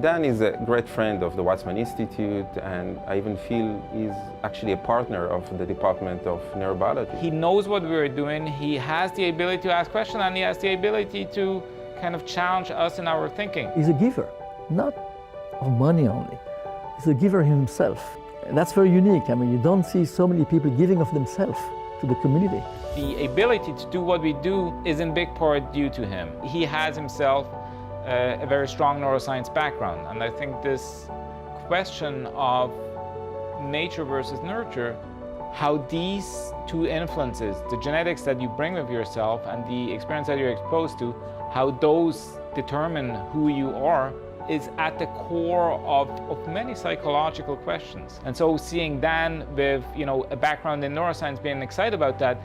Dan is a great friend of the Weizmann Institute, and I even feel he's actually a partner of the Department of Neurobiology. He knows what we're doing, he has the ability to ask questions, and he has the ability to kind of challenge us in our thinking. He's a giver, not of money only. He's a giver himself. And that's very unique. I mean, you don't see so many people giving of themselves to the community. The ability to do what we do is in big part due to him. He has himself a very strong neuroscience background, and I think this question of nature versus nurture, how these two influences, the genetics that you bring with yourself and the experience that you're exposed to, how those determine who you are, is at the core of many psychological questions. And so seeing Dan with a background in neuroscience being excited about that,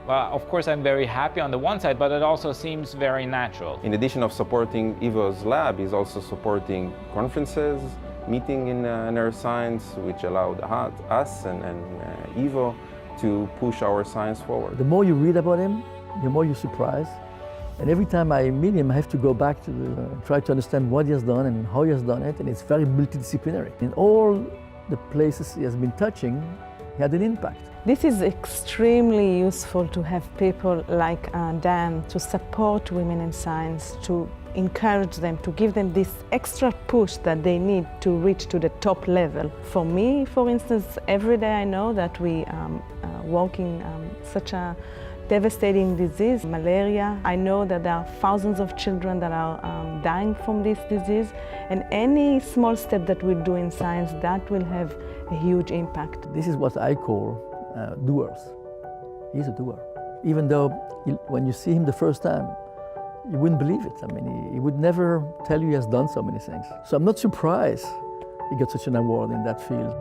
well, of course I'm very happy on the one side, but it also seems very natural. In addition of supporting Ivo's lab, he's also supporting conferences, meeting in neuroscience, which allowed us and Ivo to push our science forward. The more you read about him, the more you're surprised. And every time I meet him, I have to go back to try to understand what he has done and how he has done it, and it's very multidisciplinary. In all the places he has been touching, he had an impact. This is extremely useful to have people like Dan to support women in science, to encourage them, to give them this extra push that they need to reach to the top level. For me, for instance, every day I know that we working such a devastating disease, malaria. I know that there are thousands of children that are dying from this disease, and any small step that we do in science, that will have a huge impact. This is what I call doers. He's a doer. Even though when you see him the first time, you wouldn't believe it. I mean, he would never tell you he has done so many things. So I'm not surprised he got such an award in that field.